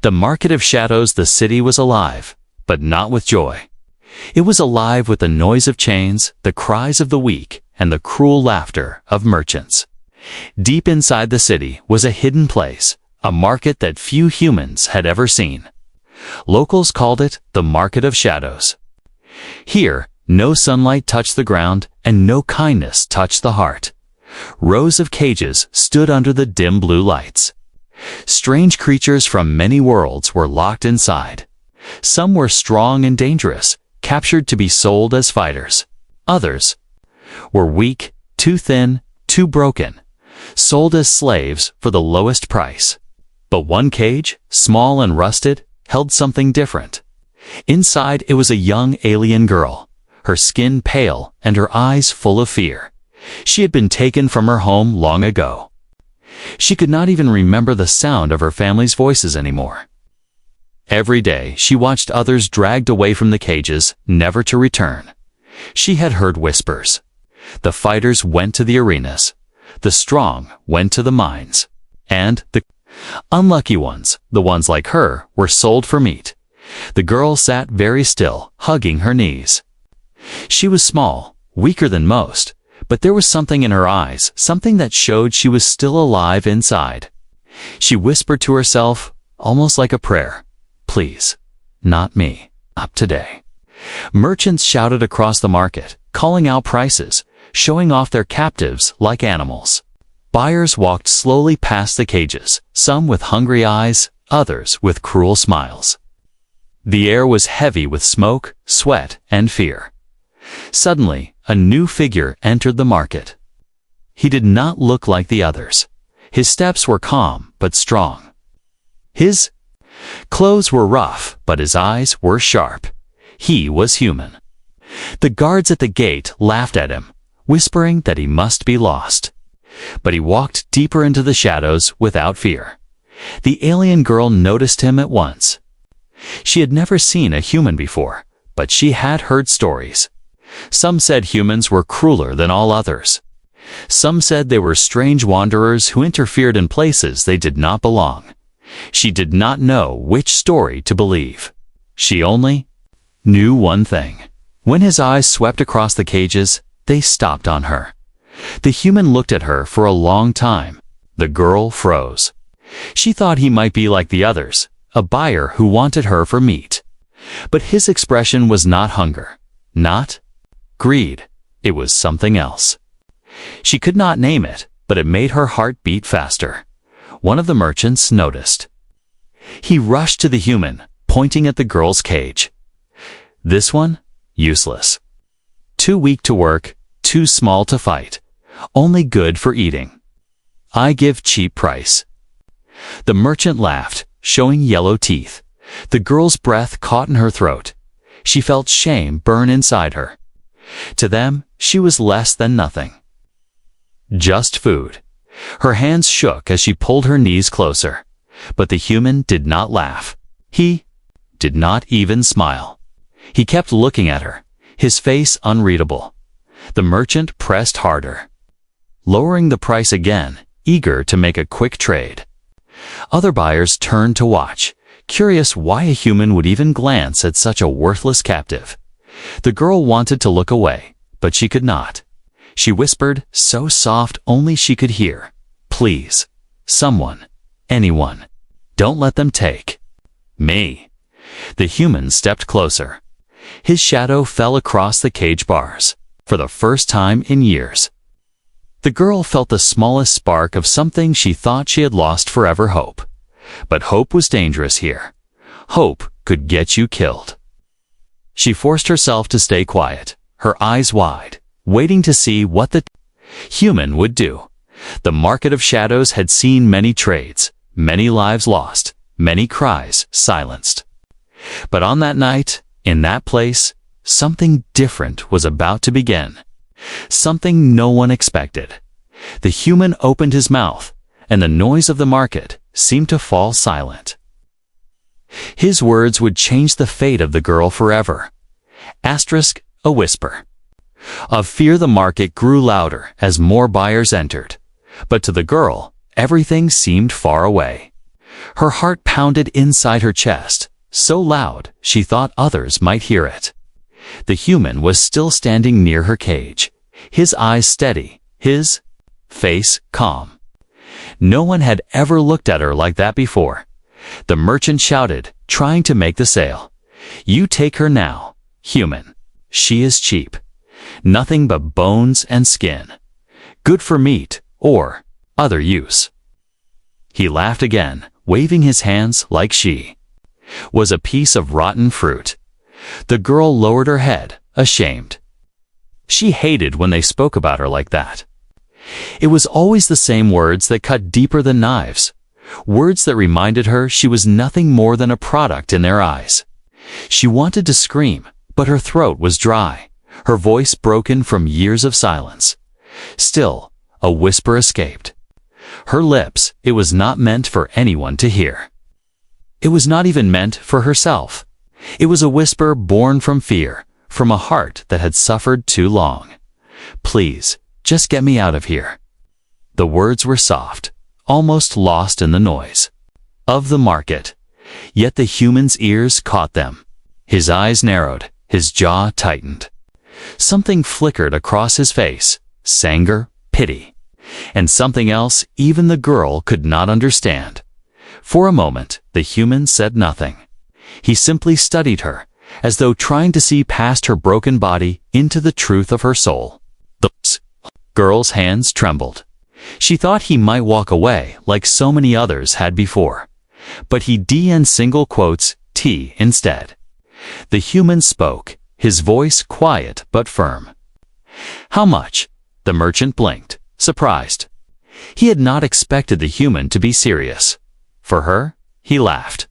The market of shadows, the city was alive, but not with joy. It was alive with the noise of chains, the cries of the weak, and the cruel laughter of merchants. Deep inside the city was a hidden place, a market that few humans had ever seen. Locals called it the Market of Shadows. Here, no sunlight touched the ground, and no kindness touched the heart. Rows of cages stood under the dim blue lights. Strange creatures from many worlds were locked inside. Some were strong and dangerous, captured to be sold as fighters. Others were weak, too thin, too broken, sold as slaves for the lowest price. But one cage, small and rusted, held something different. Inside it was a young alien girl, her skin pale and her eyes full of fear. She had been taken from her home long ago. She could not even remember the sound of her family's voices anymore. Every day she watched others dragged away from the cages, never to return. She had heard whispers. The fighters went to the arenas. The strong went to the mines. And the unlucky ones, the ones like her, were sold for meat. The girl sat very still, hugging her knees. She was small, weaker than most, but there was something in her eyes, something that showed she was still alive inside. She whispered to herself, almost like a prayer, "Please, not me, not today." Merchants shouted across the market, calling out prices, showing off their captives like animals. Buyers walked slowly past the cages, some with hungry eyes, others with cruel smiles. The air was heavy with smoke, sweat, and fear. Suddenly, a new figure entered the market. He did not look like the others. His steps were calm but strong. His clothes were rough, but his eyes were sharp. He was human. The guards at the gate laughed at him, whispering that he must be lost. But he walked deeper into the shadows without fear. The alien girl noticed him at once. She had never seen a human before, but she had heard stories. Some said humans were crueler than all others. Some said they were strange wanderers who interfered in places they did not belong. She did not know which story to believe. She only knew one thing. When his eyes swept across the cages, they stopped on her. The human looked at her for a long time. The girl froze. She thought he might be like the others, a buyer who wanted her for meat. But his expression was not hunger, not greed. It was something else. She could not name it, but it made her heart beat faster. One of the merchants noticed. He rushed to the human, pointing at the girl's cage. This one? Useless. Too weak to work, too small to fight. Only good for eating. I give cheap price. The merchant laughed, showing yellow teeth. The girl's breath caught in her throat. She felt shame burn inside her. To them, she was less than nothing. Just food. Her hands shook as she pulled her knees closer. But the human did not laugh. He did not even smile. He kept looking at her, his face unreadable. The merchant pressed harder, lowering the price again, eager to make a quick trade. Other buyers turned to watch, curious why a human would even glance at such a worthless captive. The girl wanted to look away, but she could not. She whispered, so soft only she could hear, "Please, someone, anyone, don't let them take me." The human stepped closer. His shadow fell across the cage bars, for the first time in years. The girl felt the smallest spark of something she thought she had lost forever: hope. But hope was dangerous here. Hope could get you killed. She forced herself to stay quiet, her eyes wide, waiting to see what the human would do. The market of shadows had seen many trades, many lives lost, many cries silenced. But on that night, in that place, something different was about to begin. Something no one expected. The human opened his mouth, and the noise of the market seemed to fall silent. His words would change the fate of the girl forever. Asterisk, a whisper. Of fear the market grew louder as more buyers entered. But to the girl, everything seemed far away. Her heart pounded inside her chest, so loud she thought others might hear it. The human was still standing near her cage, his eyes steady, his face calm. No one had ever looked at her like that before. The merchant shouted, trying to make the sale. "You take her now, human. She is cheap. Nothing but bones and skin. Good for meat or other use." He laughed again, waving his hands like she was a piece of rotten fruit. The girl lowered her head, ashamed. She hated when they spoke about her like that. It was always the same words that cut deeper than knives, words that reminded her she was nothing more than a product in their eyes. She wanted to scream, but her throat was dry, her voice broken from years of silence. Still, a whisper escaped. Her lips, it was not meant for anyone to hear. It was not even meant for herself. It was a whisper born from fear, from a heart that had suffered too long. "Please, just get me out of here." The words were soft, almost lost in the noise of the market. Yet the human's ears caught them. His eyes narrowed, his jaw tightened. Something flickered across his face, anger, pity, and something else even the girl could not understand. For a moment, the human said nothing. He simply studied her, as though trying to see past her broken body into the truth of her soul. The girl's hands trembled. She thought he might walk away like so many others had before. But he single quotes T instead. The human spoke, his voice quiet but firm. "How much?" The merchant blinked, surprised. He had not expected the human to be serious. For her, he laughed.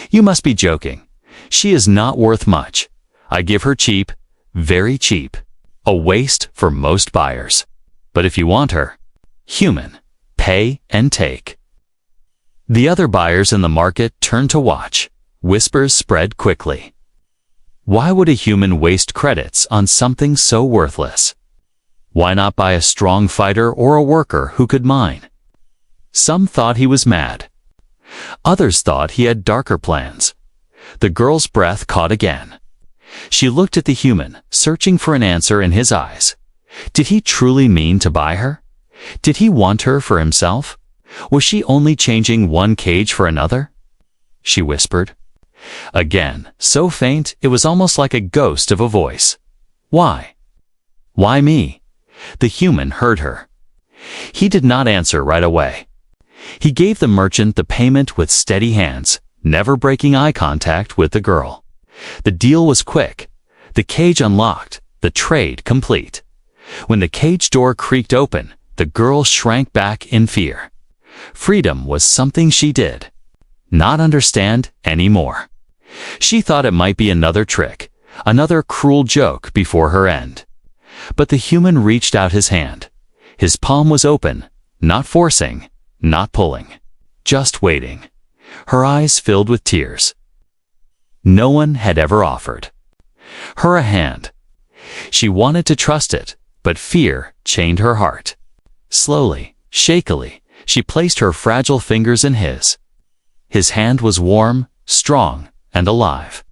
"You must be joking. She is not worth much. I give her cheap, very cheap. A waste for most buyers. But if you want her, human, pay and take." The other buyers in the market turned to watch. Whispers spread quickly. Why would a human waste credits on something so worthless? Why not buy a strong fighter or a worker who could mine? Some thought he was mad. Others thought he had darker plans. The girl's breath caught again. She looked at the human, searching for an answer in his eyes. Did he truly mean to buy her? Did he want her for himself? Was she only changing one cage for another? She whispered. Again, so faint it was almost like a ghost of a voice. "Why? Why me?" The human heard her. He did not answer right away. He gave the merchant the payment with steady hands, never breaking eye contact with the girl. The deal was quick. The cage unlocked, the trade complete. When the cage door creaked open, the girl shrank back in fear. Freedom was something she did not understand anymore. She thought it might be another trick, another cruel joke before her end. But the human reached out his hand. His palm was open, not forcing, not pulling, just waiting. Her eyes filled with tears. No one had ever offered her a hand. She wanted to trust it, but fear chained her heart. Slowly, shakily, she placed her fragile fingers in his. His hand was warm, strong, and alive.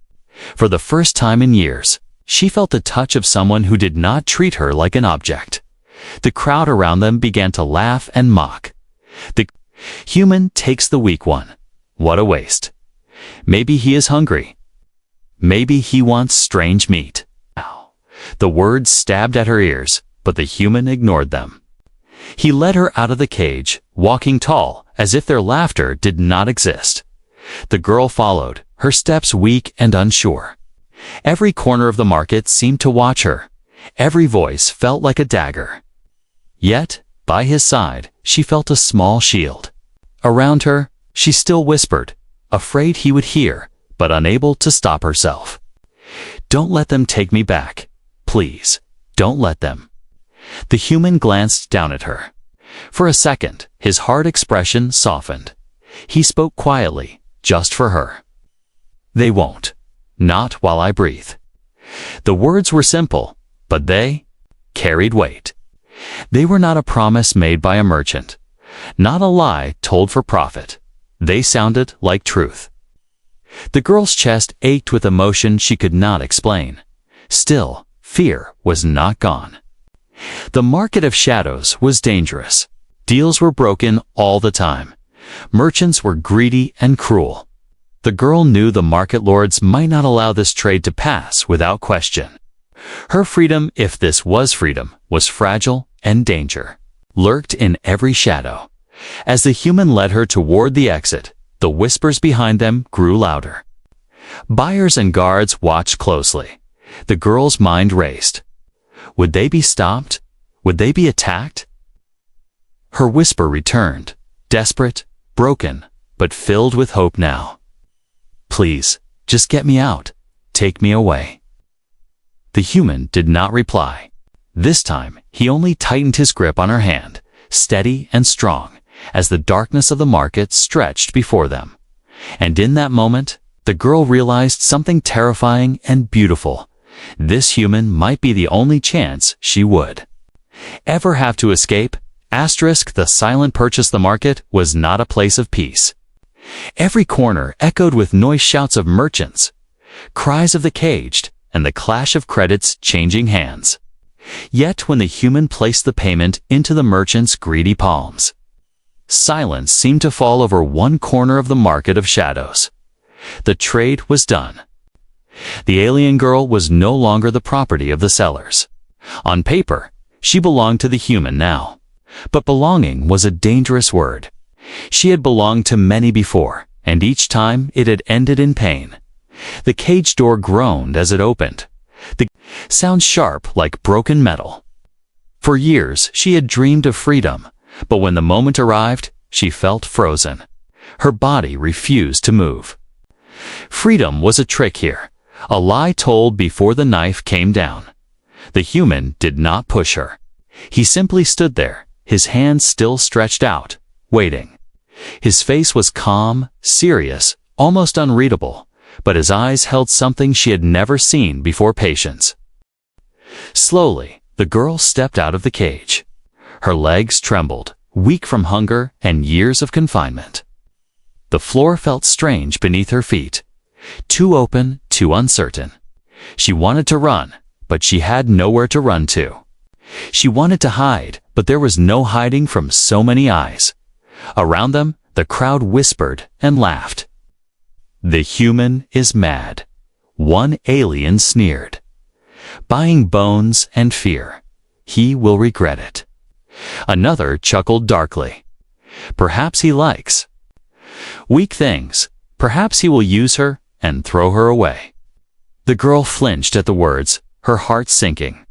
For the first time in years, she felt the touch of someone who did not treat her like an object. The crowd around them began to laugh and mock. The human takes the weak one. What a waste. Maybe he is hungry. Maybe he wants strange meat. Ow. The words stabbed at her ears, but the human ignored them. He led her out of the cage, walking tall, as if their laughter did not exist. The girl followed, her steps weak and unsure. Every corner of the market seemed to watch her. Every voice felt like a dagger. Yet, by his side, she felt a small shield. Around her, she still whispered, afraid he would hear, but unable to stop herself. "Don't let them take me back. Please, don't let them." The human glanced down at her. For a second, his hard expression softened. He spoke quietly, just for her. "They won't. Not while I breathe." The words were simple, but they carried weight. They were not a promise made by a merchant, not a lie told for profit. They sounded like truth. The girl's chest ached with emotion she could not explain. Still, fear was not gone. The market of shadows was dangerous. Deals were broken all the time. Merchants were greedy and cruel. The girl knew the market lords might not allow this trade to pass without question. Her freedom, if this was freedom, was fragile, and danger lurked in every shadow. As the human led her toward the exit, the whispers behind them grew louder. Buyers and guards watched closely. The girl's mind raced. Would they be stopped? Would they be attacked? Her whisper returned, desperate, broken, but filled with hope now. Please, just get me out. Take me away. The human did not reply. This time, he only tightened his grip on her hand, steady and strong, as the darkness of the market stretched before them. And in that moment, the girl realized something terrifying and beautiful. This human might be the only chance she would ever have to escape. The silent purchase. The market was not a place of peace. Every corner echoed with noise, shouts of merchants, cries of the caged, and the clash of credits changing hands. Yet when the human placed the payment into the merchant's greedy palms, silence seemed to fall over one corner of the market of shadows. The trade was done. The alien girl was no longer the property of the sellers. On paper, she belonged to the human now. But belonging was a dangerous word. She had belonged to many before, and each time it had ended in pain. The cage door groaned as it opened. The sound sharp like broken metal. For years she had dreamed of freedom, but when the moment arrived, she felt frozen. Her body refused to move. Freedom was a trick here, a lie told before the knife came down. The human did not push her. He simply stood there, his hands still stretched out, waiting. His face was calm, serious, almost unreadable, but his eyes held something she had never seen before: patience. Slowly, the girl stepped out of the cage. Her legs trembled, weak from hunger and years of confinement. The floor felt strange beneath her feet, too open, too uncertain. She wanted to run, but she had nowhere to run to. She wanted to hide, but there was no hiding from so many eyes. Around them, the crowd whispered and laughed. The human is mad. One alien sneered. Buying bones and fear. He will regret it. Another chuckled darkly. Perhaps he likes weak things. Perhaps he will use her and throw her away. The girl flinched at the words, her heart sinking.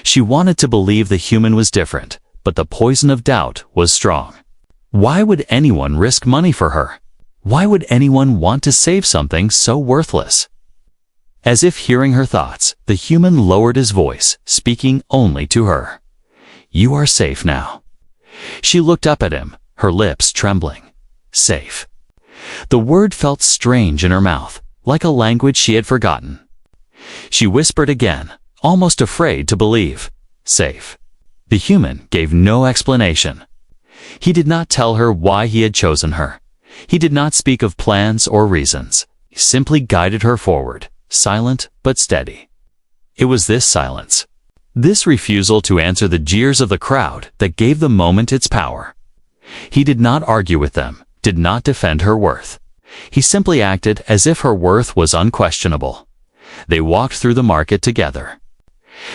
She wanted to believe the human was different, but the poison of doubt was strong. Why would anyone risk money for her? Why would anyone want to save something so worthless? As if hearing her thoughts, the human lowered his voice, speaking only to her. You are safe now. She looked up at him, her lips trembling. Safe. The word felt strange in her mouth, like a language she had forgotten. She whispered again, almost afraid to believe. Safe. The human gave no explanation. He did not tell her why he had chosen her. He did not speak of plans or reasons. He simply guided her forward, silent but steady. It was this silence, this refusal to answer the jeers of the crowd, that gave the moment its power. He did not argue with them, did not defend her worth. He simply acted as if her worth was unquestionable. They walked through the market together.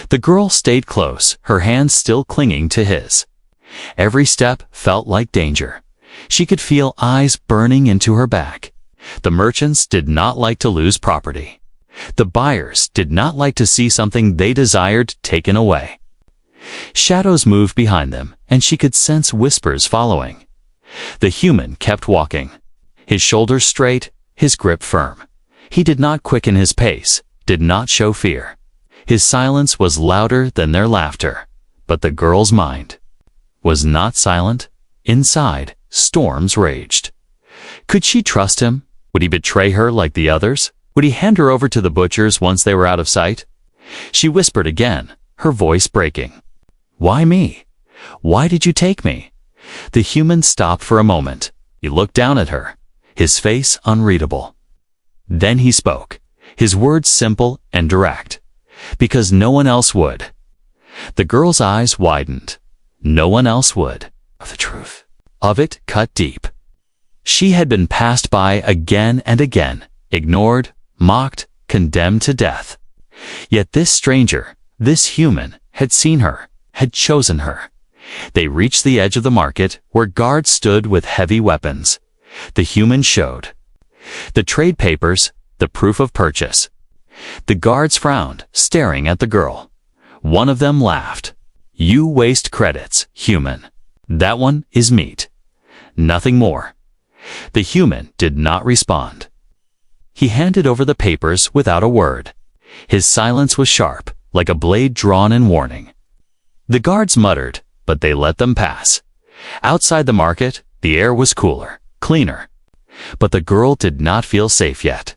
The girl stayed close, her hands still clinging to his. Every step felt like danger. She could feel eyes burning into her back. The merchants did not like to lose property. The buyers did not like to see something they desired taken away. Shadows moved behind them, and she could sense whispers following. The human kept walking, his shoulders straight, his grip firm. He did not quicken his pace, did not show fear. His silence was louder than their laughter, but the girl's mind was not silent. Inside, storms raged. Could she trust him? Would he betray her like the others? Would he hand her over to the butchers once they were out of sight? She whispered again, her voice breaking. Why me? Why did you take me? The human stopped for a moment. He looked down at her. his face unreadable. Then he spoke, his words simple and direct, because no one else would. The girl's eyes widened. No one else would. The truth of it cut deep. She had been passed by again and again, ignored, mocked, condemned to death. Yet this stranger, this human, had seen her, had chosen her. They reached the edge of the market where guards stood with heavy weapons. The human showed. The trade papers, the proof of purchase. The guards frowned, staring at the girl. One of them laughed. You waste credits, human. That one is meat. Nothing more. The human did not respond. He handed over the papers without a word. His silence was sharp, like a blade drawn in warning. The guards muttered, but they let them pass. Outside the market, the air was cooler, cleaner. But the girl did not feel safe yet.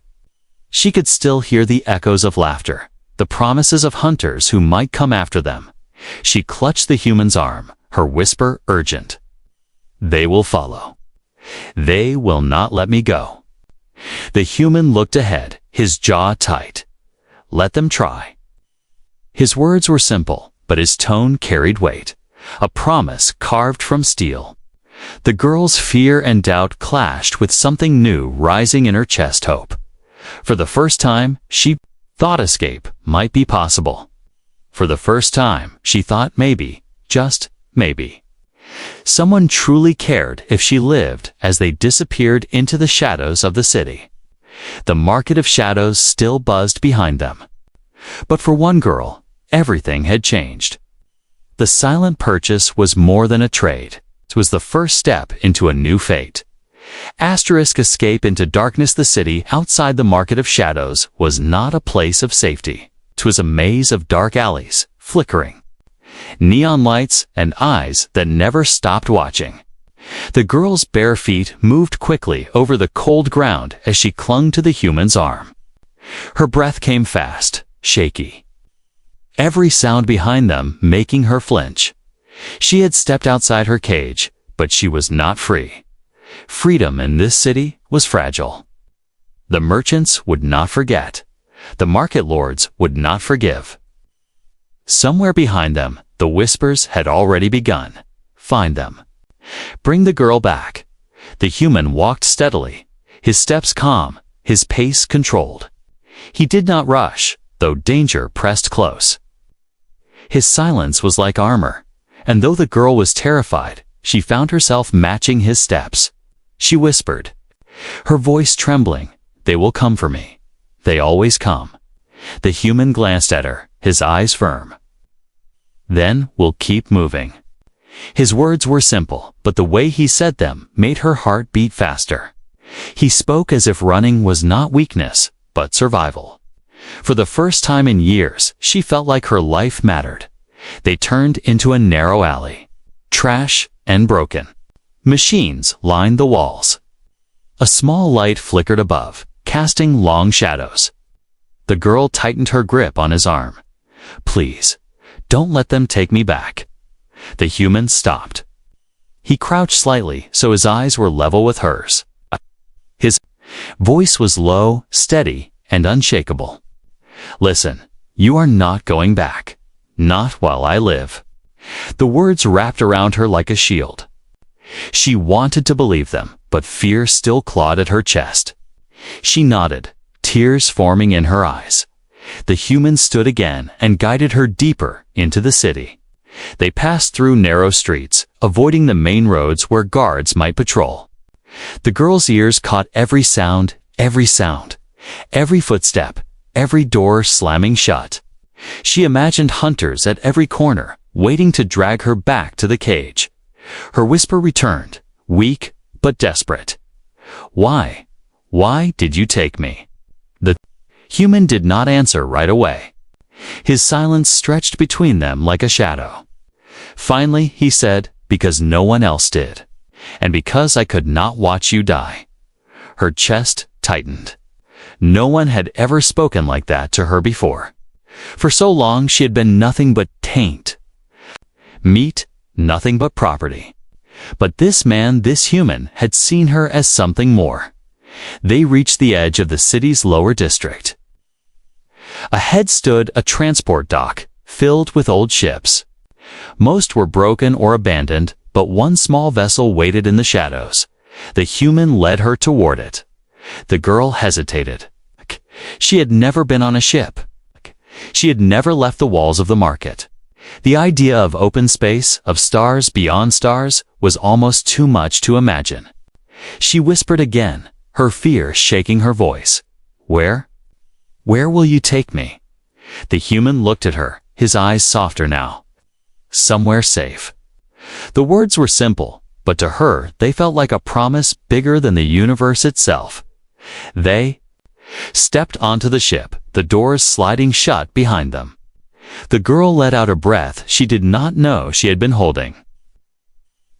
She could still hear the echoes of laughter, the promises of hunters who might come after them. She clutched the human's arm, her whisper urgent. They will follow. They will not let me go. The human looked ahead, his jaw tight. Let them try. His words were simple, but his tone carried weight, a promise carved from steel. The girl's fear and doubt clashed with something new rising in her chest: hope. For the first time, she thought escape might be possible. For the first time, she thought maybe, just maybe, someone truly cared if she lived. As they disappeared into the shadows of the city, the market of shadows still buzzed behind them. But for one girl, everything had changed. The silent purchase was more than a trade. It was the first step into a new fate. Escape into darkness. The city outside the market of shadows was not a place of safety. It was a maze of dark alleys, flickering neon lights, and eyes that never stopped watching. The girl's bare feet moved quickly over the cold ground as she clung to the human's arm. Her breath came fast, shaky, every sound behind them making her flinch. She had stepped outside her cage, but she was not free. Freedom in this city was fragile. The merchants would not forget. The market lords would not forgive. Somewhere behind them, the whispers had already begun. Find them. Bring the girl back. The human walked steadily, his steps calm, his pace controlled. He did not rush, though danger pressed close. His silence was like armor, and though the girl was terrified, she found herself matching his steps. She whispered, her voice trembling, "They will come for me. They always come." The human glanced at her, his eyes firm. "Then we'll keep moving." His words were simple, but the way he said them made her heart beat faster. He spoke as if running was not weakness, but survival. For the first time in years, she felt like her life mattered. They turned into a narrow alley. Trash and broken. Machines lined the walls. A small light flickered above, casting long shadows. The girl tightened her grip on his arm. "Please, don't let them take me back." The human stopped. He crouched slightly so his eyes were level with hers. His voice was low, steady, and unshakable. "Listen, you are not going back. Not while I live." The words wrapped around her like a shield. She wanted to believe them, but fear still clawed at her chest. She nodded, tears forming in her eyes. The human stood again and guided her deeper into the city. They passed through narrow streets, avoiding the main roads where guards might patrol. The girl's ears caught every sound, every footstep, every door slamming shut. She imagined hunters at every corner, waiting to drag her back to the cage. Her whisper returned, weak but desperate. "Why? Why did you take me?" The human did not answer right away. His silence stretched between them like a shadow. Finally, he said, "Because no one else did. And because I could not watch you die." Her chest tightened. No one had ever spoken like that to her before. For so long she had been nothing but taint. Meat, nothing but property. But this man, this human, had seen her as something more. They reached the edge of the city's lower district. Ahead stood a transport dock, filled with old ships. Most were broken or abandoned, but one small vessel waited in the shadows. The human led her toward it. The girl hesitated. She had never been on a ship. She had never left the walls of the market. The idea of open space, of stars beyond stars, was almost too much to imagine. She whispered again, her fear shaking her voice. Where will you take me? The human looked at her, his eyes softer now. Somewhere safe. The words were simple, but to her they felt like a promise bigger than the universe itself. They stepped onto the ship, the doors sliding shut behind them. The girl let out a breath she did not know she had been holding.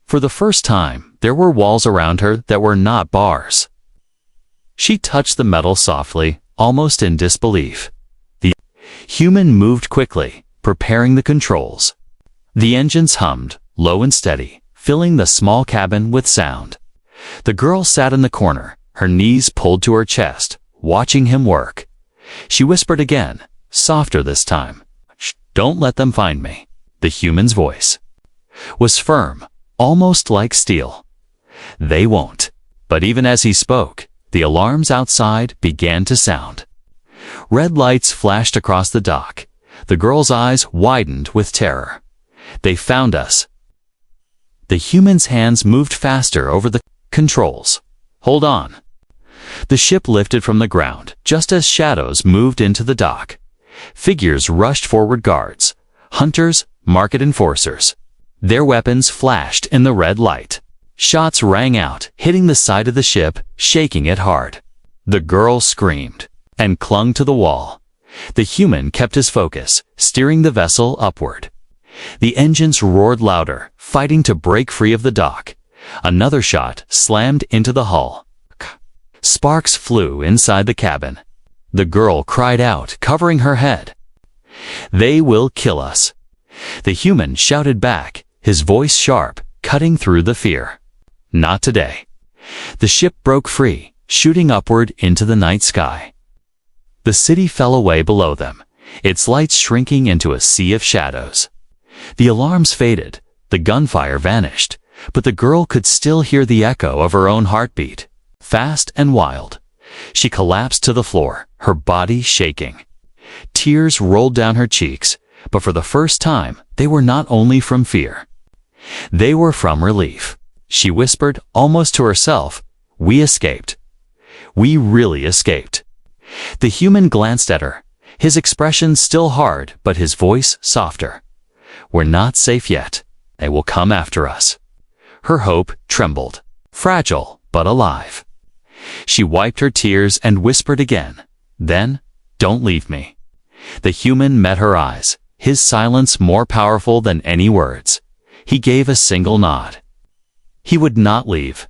For the first time, there were walls around her that were not bars. She touched the metal softly, almost in disbelief. The human moved quickly, preparing the controls. The engines hummed, low and steady, filling the small cabin with sound. The girl sat in the corner, her knees pulled to her chest, watching him work. She whispered again, softer this time. Shh, don't let them find me. The human's voice was firm, almost like steel. They won't. But even as he spoke, the alarms outside began to sound. Red lights flashed across the dock. The girl's eyes widened with terror. They found us. The human's hands moved faster over the controls. Hold on. The ship lifted from the ground, just as shadows moved into the dock. Figures rushed forward, guards, hunters, market enforcers. Their weapons flashed in the red light. Shots rang out, hitting the side of the ship, shaking it hard. The girl screamed and clung to the wall. The human kept his focus, steering the vessel upward. The engines roared louder, fighting to break free of the dock. Another shot slammed into the hull. Sparks flew inside the cabin. The girl cried out, covering her head. They will kill us. The human shouted back, his voice sharp, cutting through the fear. Not today. The ship broke free, shooting upward into the night sky. The city fell away below them, its lights shrinking into a sea of shadows. The alarms faded, the gunfire vanished, but the girl could still hear the echo of her own heartbeat, fast and wild. She collapsed to the floor, her body shaking. Tears rolled down her cheeks, but for the first time, they were not only from fear. They were from relief. She whispered, almost to herself, "We escaped. We really escaped." The human glanced at her, his expression still hard, but his voice softer. "We're not safe yet. They will come after us." Her hope trembled, fragile but alive. She wiped her tears and whispered again, "Then, don't leave me." The human met her eyes, his silence more powerful than any words. He gave a single nod. He would not leave.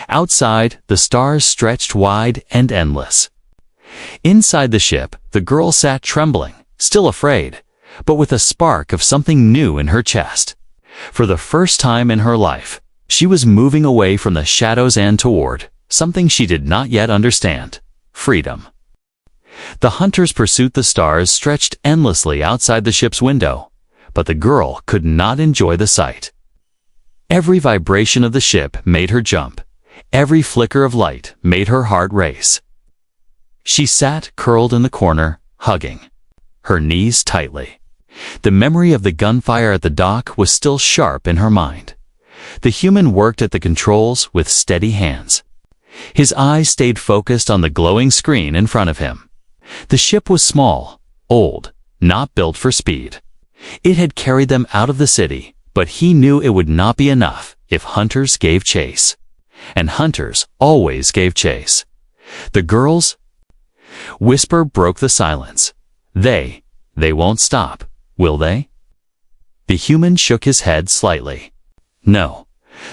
Outside, the stars stretched wide and endless. Inside the ship, the girl sat trembling, still afraid, but with a spark of something new in her chest. For the first time in her life, she was moving away from the shadows and toward something she did not yet understand: freedom. The hunters' pursuit the stars stretched endlessly outside the ship's window, but the girl could not enjoy the sight. Every vibration of the ship made her jump. Every flicker of light made her heart race. She sat curled in the corner, hugging her knees tightly. The memory of the gunfire at the dock was still sharp in her mind. The human worked at the controls with steady hands. His eyes stayed focused on the glowing screen in front of him. The ship was small, old, not built for speed. It had carried them out of the city, but he knew it would not be enough if hunters gave chase. And hunters always gave chase. The girl's whisper broke the silence. They won't stop, will they? The human shook his head slightly. No,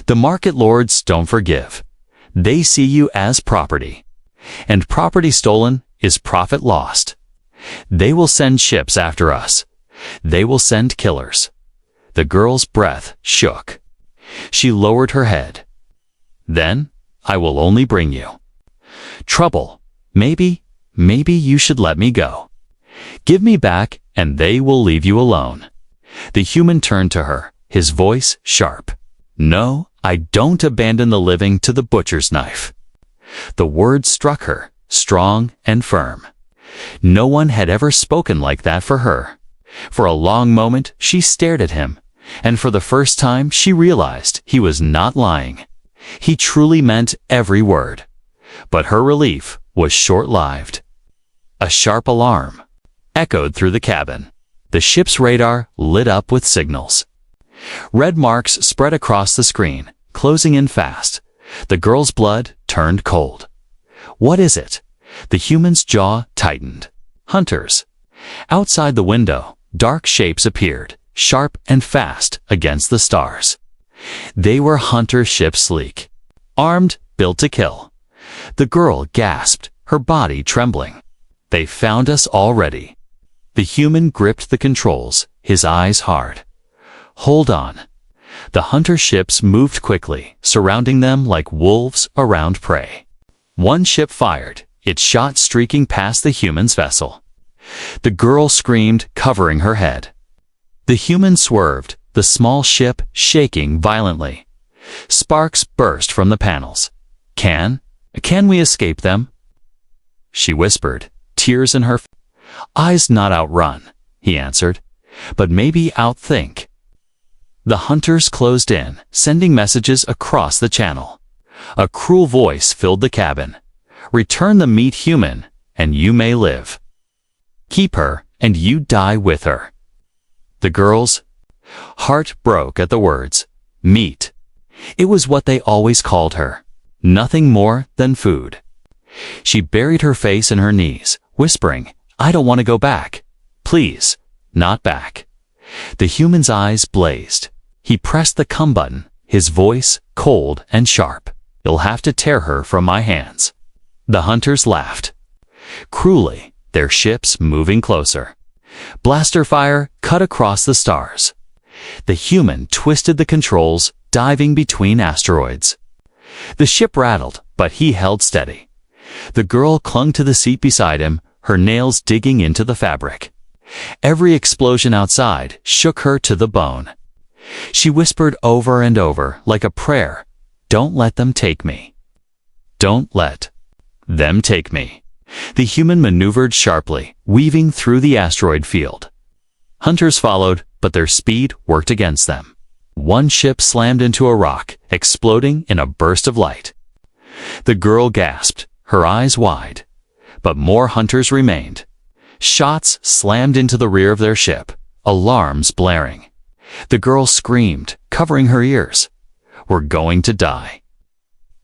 the market lords don't forgive. They see you as property. And property stolen is profit lost. They will send ships after us. They will send killers. The girl's breath shook. She lowered her head. Then, I will only bring you Trouble. Maybe you should let me go. Give me back, and they will leave you alone. The human turned to her, his voice sharp. No, I don't abandon the living to the butcher's knife. The words struck her, strong and firm. No one had ever spoken like that for her. For a long moment she stared at him, and for the first time she realized he was not lying. He truly meant every word. But her relief was short-lived. A sharp alarm echoed through the cabin. The ship's radar lit up with signals. Red marks spread across the screen, closing in fast. The girl's blood turned cold. What is it? The human's jaw tightened. Hunters. Outside the window, dark shapes appeared, sharp and fast against the stars. They were hunter ship sleek, armed, built to kill. The girl gasped, her body trembling. They found us already. The human gripped the controls, his eyes hard. Hold on. The hunter ships moved quickly, surrounding them like wolves around prey. One ship fired, its shot streaking past the human's vessel. The girl screamed, covering her head. The human swerved, the small ship shaking violently. Sparks burst from the panels. Can we escape them? She whispered, tears in her eyes. Not outrun, he answered, but maybe outthink. The hunters closed in, sending messages across the channel. A cruel voice filled the cabin. Return the meat human, and you may live. Keep her, and you die with her. The girl's heart broke at the words. Meat. It was what they always called her. Nothing more than food. She buried her face in her knees, whispering, I don't want to go back. Please, not back. The human's eyes blazed. He pressed the come button, his voice cold and sharp. You'll have to tear her from my hands. The hunters laughed. Cruelly, their ships moving closer. Blaster fire cut across the stars. The human twisted the controls, diving between asteroids. The ship rattled, but he held steady. The girl clung to the seat beside him, her nails digging into the fabric. Every explosion outside shook her to the bone. She whispered over and over, like a prayer, don't let them take me. Don't let them take me. The human maneuvered sharply, weaving through the asteroid field. Hunters followed, but their speed worked against them. One ship slammed into a rock, exploding in a burst of light. The girl gasped, her eyes wide. But more hunters remained. Shots slammed into the rear of their ship, alarms blaring. The girl screamed, covering her ears. We're going to die.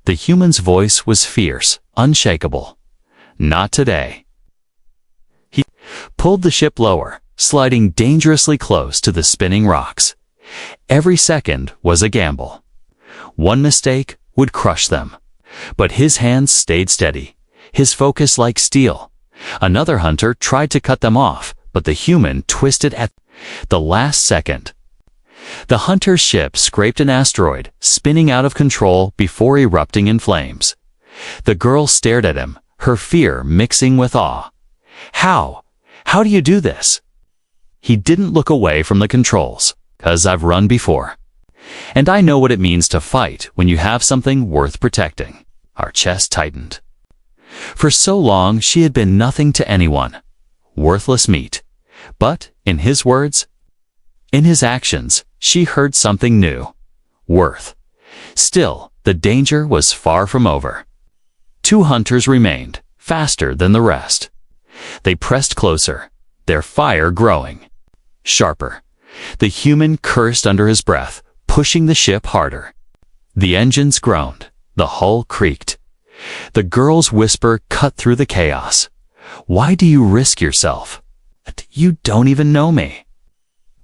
The human's voice was fierce, unshakable. Not today. He pulled the ship lower, sliding dangerously close to the spinning rocks. Every second was a gamble. One mistake would crush them. But his hands stayed steady, his focus like steel. Another hunter tried to cut them off, but the human twisted at the last second. The hunter's ship scraped an asteroid, spinning out of control before erupting in flames. The girl stared at him, her fear mixing with awe. How do you do this? He didn't look away from the controls. 'Cause I've run before. And I know what it means to fight when you have something worth protecting. Our chest tightened. For so long she had been nothing to anyone. Worthless meat. But, in his words, in his actions, she heard something new. Worth. Still, the danger was far from over. 2 hunters remained, faster than the rest. They pressed closer, their fire growing. Sharper. The human cursed under his breath, pushing the ship harder. The engines groaned, the hull creaked. The girl's whisper cut through the chaos. Why do you risk yourself? You don't even know me.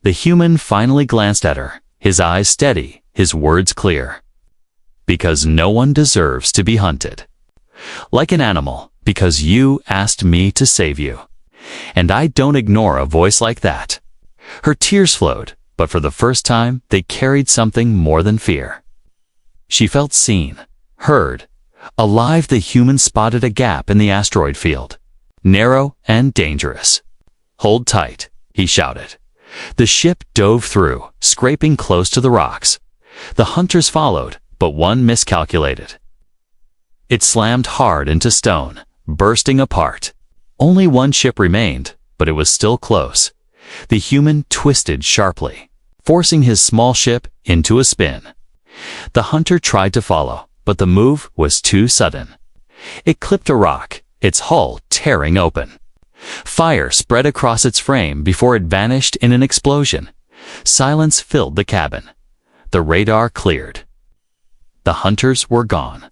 The human finally glanced at her, his eyes steady, his words clear. Because no one deserves to be hunted. Like an animal, because you asked me to save you. And I don't ignore a voice like that. Her tears flowed, but for the first time they carried something more than fear. She felt seen, heard, Alive, the human spotted a gap in the asteroid field. Narrow and dangerous. "Hold tight," he shouted. The ship dove through, scraping close to the rocks. The hunters followed, but one miscalculated. It slammed hard into stone, bursting apart. Only one ship remained, but it was still close. The human twisted sharply, forcing his small ship into a spin. The hunter tried to follow, but the move was too sudden. It clipped a rock, its hull tearing open. Fire spread across its frame before it vanished in an explosion. Silence filled the cabin. The radar cleared. The hunters were gone.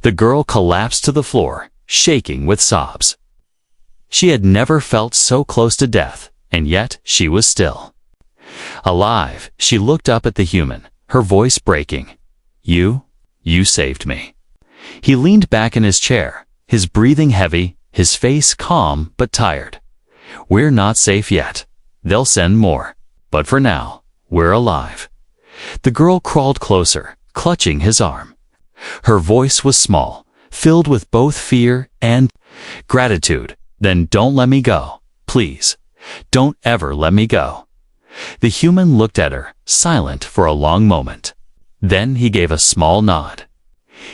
The girl collapsed to the floor, shaking with sobs. She had never felt so close to death, and yet she was still alive. She looked up at the human, her voice breaking. You saved me." He leaned back in his chair, his breathing heavy, his face calm but tired. "We're not safe yet. They'll send more. But for now, we're alive." The girl crawled closer, clutching his arm. Her voice was small, filled with both fear and gratitude. "Then don't let me go, please. Don't ever let me go." The human looked at her, silent for a long moment. Then he gave a small nod.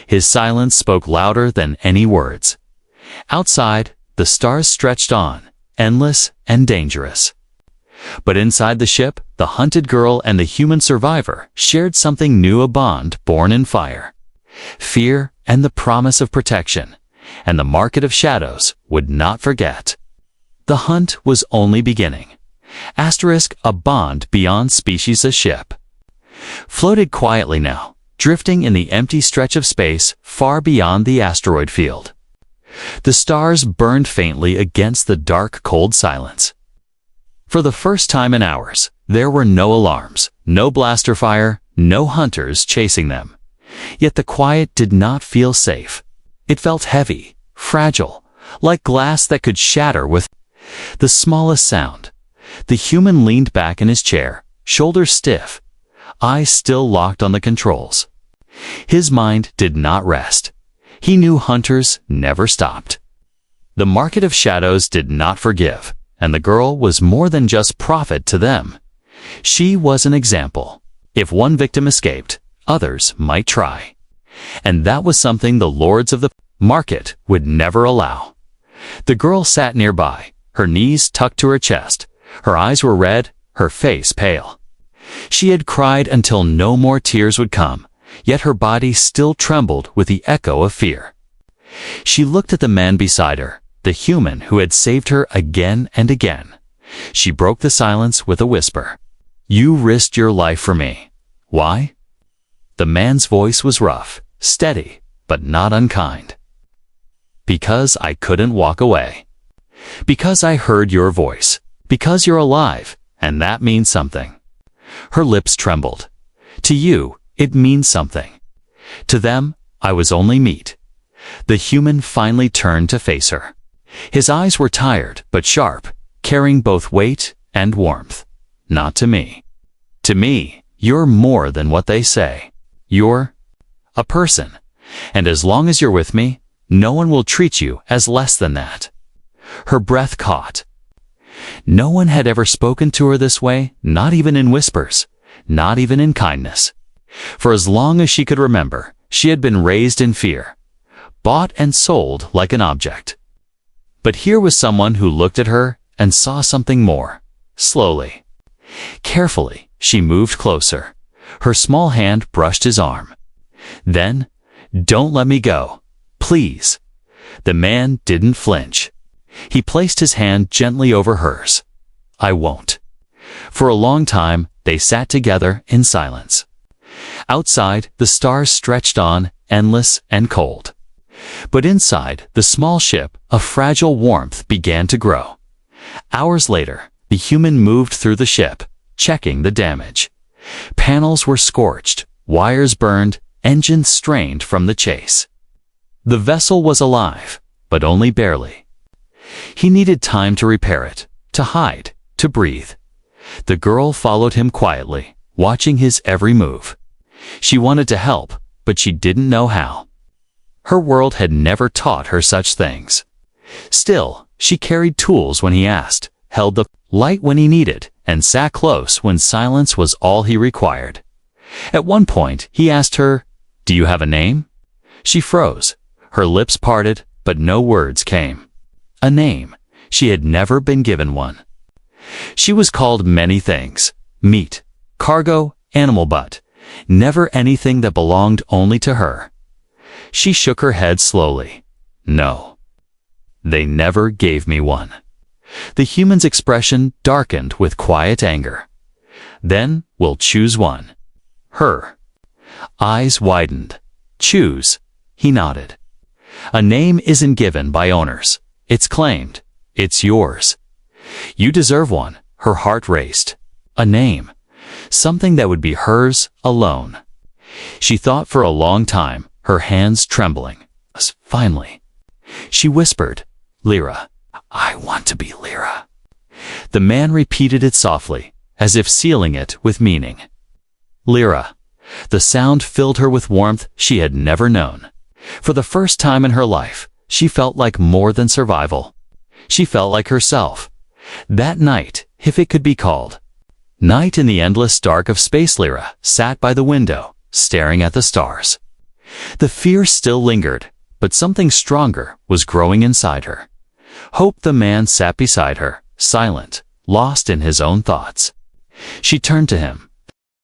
His silence spoke louder than any words. Outside, the stars stretched on, endless and dangerous. But inside the ship, the hunted girl and the human survivor shared something new, a bond born in fire. Fear and the promise of protection, and the market of shadows would not forget. The hunt was only beginning. A bond beyond species. A ship floated quietly now, drifting in the empty stretch of space far beyond the asteroid field. The stars burned faintly against the dark, cold silence. For the first time in hours, there were no alarms, no blaster fire, no hunters chasing them. Yet the quiet did not feel safe. It felt heavy, fragile, like glass that could shatter with the smallest sound. The human leaned back in his chair, shoulders stiff, eyes still locked on the controls. His mind did not rest. He knew hunters never stopped. The market of shadows did not forgive, and the girl was more than just profit to them. She was an example. If one victim escaped, others might try. And that was something the lords of the market would never allow. The girl sat nearby, her knees tucked to her chest. Her eyes were red, her face pale. She had cried until no more tears would come, yet her body still trembled with the echo of fear. She looked at the man beside her, the human who had saved her again and again. She broke the silence with a whisper. "You risked your life for me. Why?" The man's voice was rough, steady, but not unkind. "Because I couldn't walk away. Because I heard your voice. Because you're alive, and that means something." Her lips trembled. "To you, it means something. To them, I was only meat." The human finally turned to face her. His eyes were tired but sharp, carrying both weight and warmth. "Not to me. To me, you're more than what they say. You're a person. And as long as you're with me, no one will treat you as less than that." Her breath caught. No one had ever spoken to her this way, not even in whispers, not even in kindness. For as long as she could remember, she had been raised in fear, bought and sold like an object. But here was someone who looked at her and saw something more. Slowly, carefully, she moved closer. Her small hand brushed his arm. Then, "Don't let me go, please." The man didn't flinch. He placed his hand gently over hers. "I won't." For a long time, they sat together in silence. Outside, the stars stretched on, endless and cold. But inside the small ship, a fragile warmth began to grow. Hours later, the human moved through the ship, checking the damage. Panels were scorched, wires burned, engines strained from the chase. The vessel was alive, but only barely. He needed time to repair it, to hide, to breathe. The girl followed him quietly, watching his every move. She wanted to help, but she didn't know how. Her world had never taught her such things. Still, she carried tools when he asked, held the light when he needed, and sat close when silence was all he required. At one point, he asked her, "Do you have a name?" She froze. Her lips parted, but no words came. A name. She had never been given one. She was called many things: meat, cargo, animal butt, never anything that belonged only to her. She shook her head slowly. No. They never gave me one. The human's expression darkened with quiet anger. Then we'll choose one. Her. Eyes widened. Choose. He nodded. A name isn't given by owners. It's claimed. It's yours. You deserve one. Her heart raced. A name. Something that would be hers alone. She thought for a long time, her hands trembling. Finally, she whispered, "Lyra. I want to be Lyra." The man repeated it softly, as if sealing it with meaning. Lyra. The sound filled her with warmth she had never known. For the first time in her life, she felt like more than survival. She felt like herself. That night, if it could be called. Night in the endless dark of space, Lyra sat by the window, staring at the stars. The fear still lingered, but something stronger was growing inside her. Hope. The man sat beside her, silent, lost in his own thoughts. She turned to him.